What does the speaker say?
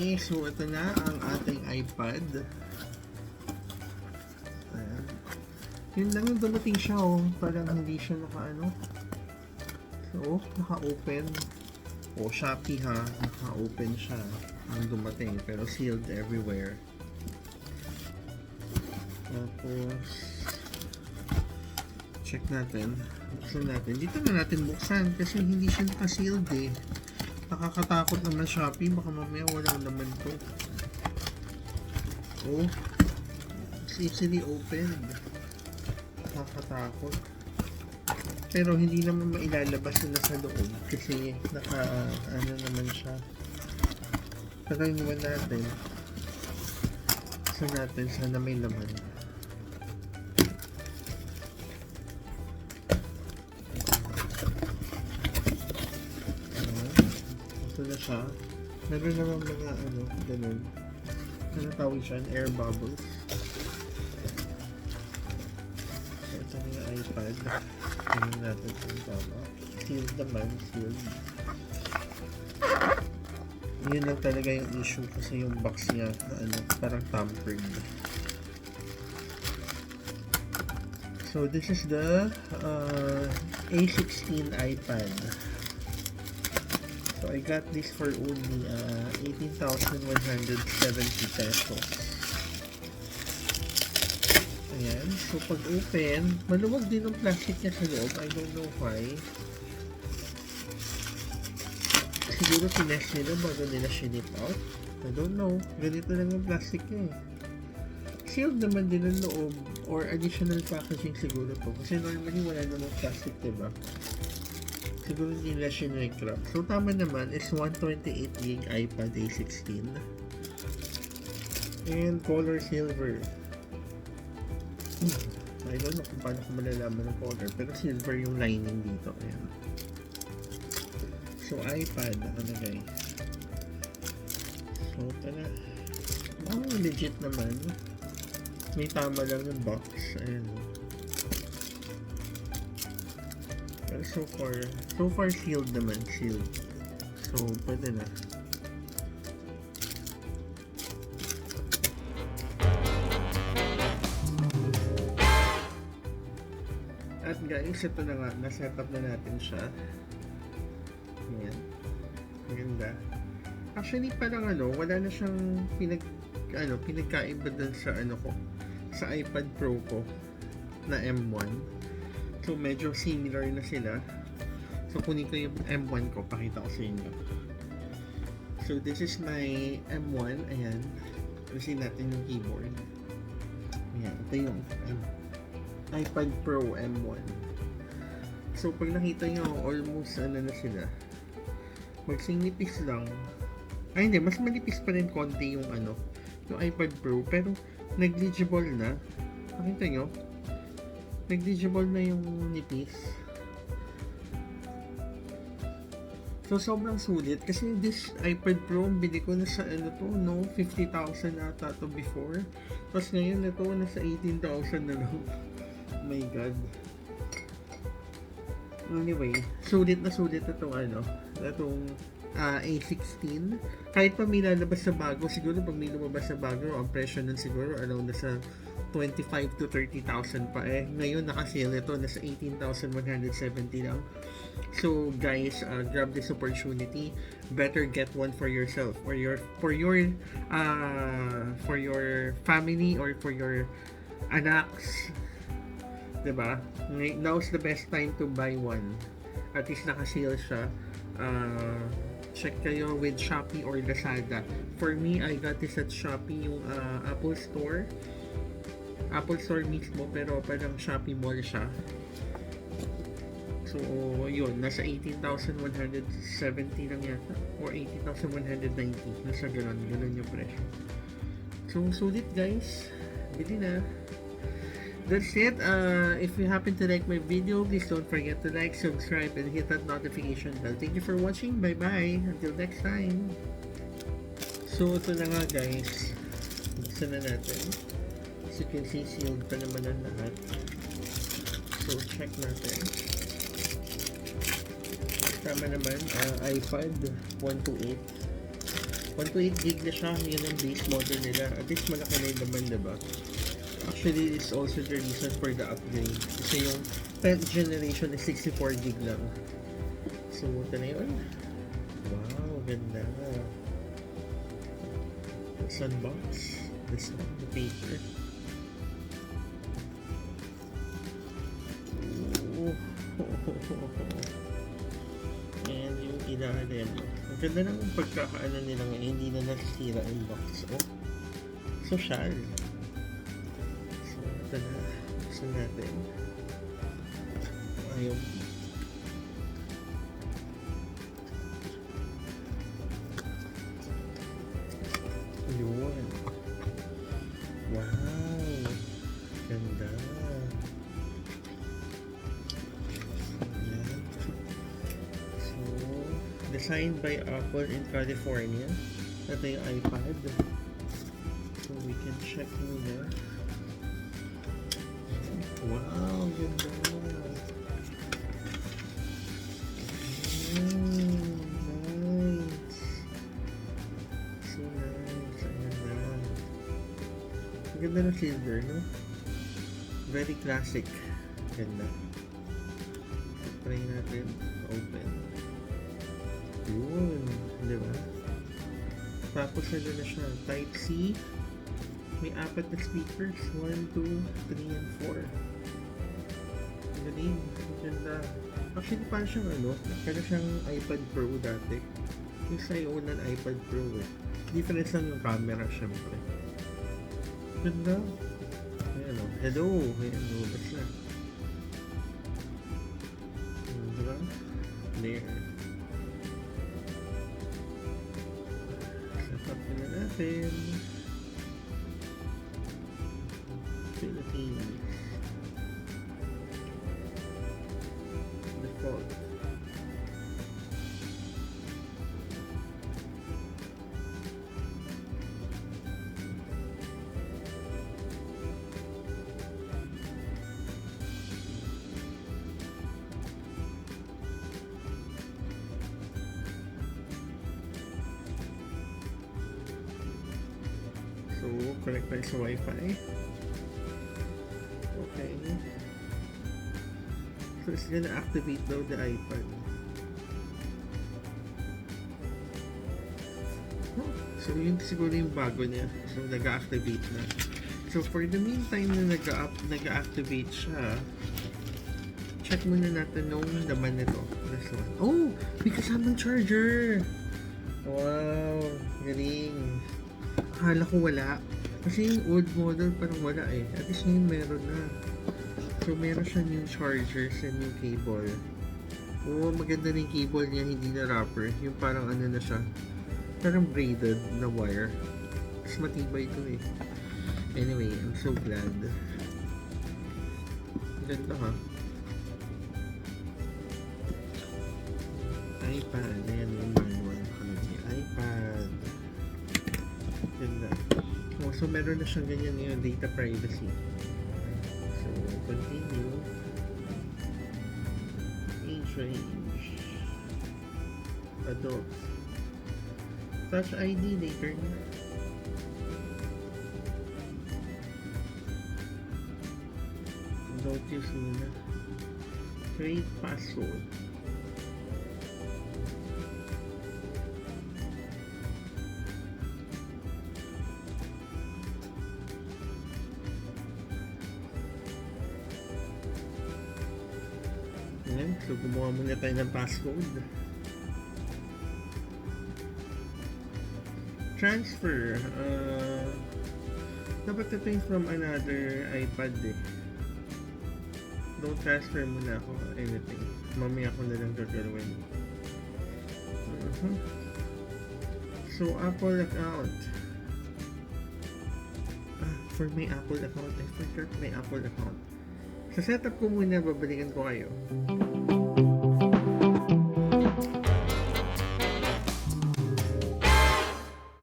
Okay, so ito na ang ating iPad. Ayan. Yun lang yung dumating siya, oh. Parang hindi siya naka-ano. So, naka-open. O, Shopee ha. Naka-open siya. Ang dumating. Pero sealed everywhere. Tapos, check natin. Buksan natin. Dito na natin buksan kasi hindi siya naka-sealed eh. Nakakatakot naman Shopee, baka mamaya walang naman to. Oh, it's easily opened. Nakakatakot. Pero hindi naman mailalabas na sa loob kasi naka ano naman siya. Tagayin naman natin. Sana may laman. Ito na siya. Meron naman mga ano, ganun. Ano tawag siya? Air bubbles. So, ito na yung iPad. Tingnan natin kung tama. Sealed naman, sealed. Yun lang talaga yung issue kasi yung box niya na ano, parang tampered. So, this is the A16 iPad. So I got this for only 18,170 pesos. Ayan. So pag open, maluwag din ang plastic niya sa loob. I don't know why. Siguro finesse nila bago nila shinip out. I don't know. Ganito lang yung plastic niya eh. Sealed naman din ang loob or additional packaging siguro to. Kasi normally wala namang plastic, diba? Siguro hindi nila shinwecrap. So, tama naman is 128GB iPad A16. And color silver. I don't know kung paano ko malalaman ng color. Pero silver yung lining dito. Ayan. So, iPad. Ano guys? So, ito na. Legit naman. May tama lang yung box. Ayan. Pero so far sealed naman, sealed. So, pwede na. At guys, ito na nga, na-setup na natin siya. Ayan. Maganda. Actually, parang ano, wala na siyang pinagkaiba dun sa ano ko, sa iPad Pro ko na M1. So, medyo similar na sila. So, kunin ko yung M1 ko. Pakita ko sa inyo. So, this is my M1. Ayan. Kasi natin yung keyboard. Ayan. Ito yung iPad Pro M1. So, pag nakita nyo, almost ano na sila. Magsinipis lang. Ay, hindi. Mas manipis pa rin konti yung ano, yung iPad Pro. Pero, negligible na. Nakita nyo? Negligible na yung nipis. So, sobrang sulit. Kasi this iPad Pro, bili ko na sa ano to, no? 50,000 ata to before. Tapos ngayon na to, nasa 18,000 na lang. Oh my God. Anyway, sulit na itong ano, itong A16. Kahit pa may lalabas sa bago, siguro pag may lumabas sa bago, ang presyo nun siguro around nasa 25 to 30,000 pa eh. Ngayon naka-sale ito, nasa 18,170 lang. So guys, grab this opportunity. Better get one for yourself, for your family or for your anaks. Diba? Now's the best time to buy one. At least naka-sale siya. Check kayo with Shopee or Lazada. For me, I got this at Shopee, yung Apple Store mismo, pero parang Shopee Mall siya. So, yun, nasa 18,170 lang yata or 18,190, nasa ganun yung presyo. So, sulit guys, bili na. That's it. If you happen to like my video, please don't forget to like, subscribe, and hit that notification bell. Thank you for watching. Bye bye. Until next time. So, ito na nga guys. Buksan na natin. As you can see, sealed pa naman ang lahat. So, check natin. Tama naman, iPad 128. 128 gig na siya, yun ang base model nila. At least malaki na yung laman, diba? Actually, it's also the reason for the upgrade. Kasi yung 10th generation is 64 gig lang. So, ito na yun. Wow, ganda. Let's unbox this one, the paper. Ooh. And yung ilalim. Ang ganda ng pagkakaano nila ngayon, hindi na nasisira yung box. Oh, social. So, ito na. Buksan natin. Ayaw. Yun. Wow. Ganda. Ayan. So, designed by Apple in California. Ito yung iPad. So, we can check muna. Wow, ganda. Nice. So nice. Ang ganda. Ang ganda ng silver, no? Very classic. Ganda. So, try natin. Open. Yun. Diba? Tapos na siya. Type C. May 4 na speakers. 1, 2, 3, and 4. Ang galing. Ang ganda. Actually, parang siyang parang siyang iPad Pro dati. Yung sa unang iPad Pro eh. Difference lang yung camera, syempre. Ganda. Ayan o. Hello. Ayan o. Basta. Diba? There. Setup na natin. Philippines. Default. So, connect tayo sa Wi-Fi. Okay. So, it's gonna activate daw the iPad. Oh, so, yun siguro yung bago niya. So, nag-activate na. So, for the meantime na nag-activate siya, check muna natin nung laman nito. This one. Oh! May kasamang charger! Wow! Galing! Akala ko wala. Kasi yung old model parang wala eh. At least ngayon meron na. So, meron siya new chargers and new cable. Oo, maganda na yung cable niya, hindi na rubber. Yung parang ano na siya. Parang braided na wire. Mas matibay ito eh. Anyway, I'm so glad. Ganda ha. iPad. Ayan yung manual. iPad. Ganda. Oh, so meron na siyang ganyan yung data privacy. So, continue. Age range. Adult. Touch ID later na. Don't use muna. Create password. Ayan, so gumawa muna tayo ng passcode. Transfer. Dapat ito yung from another iPad eh. Don't transfer muna ako anything. Mamaya ko na lang gagawin. So, Apple account. For my Apple account, I forgot my Apple account. Sa setup ko muna, babalikan ko kayo.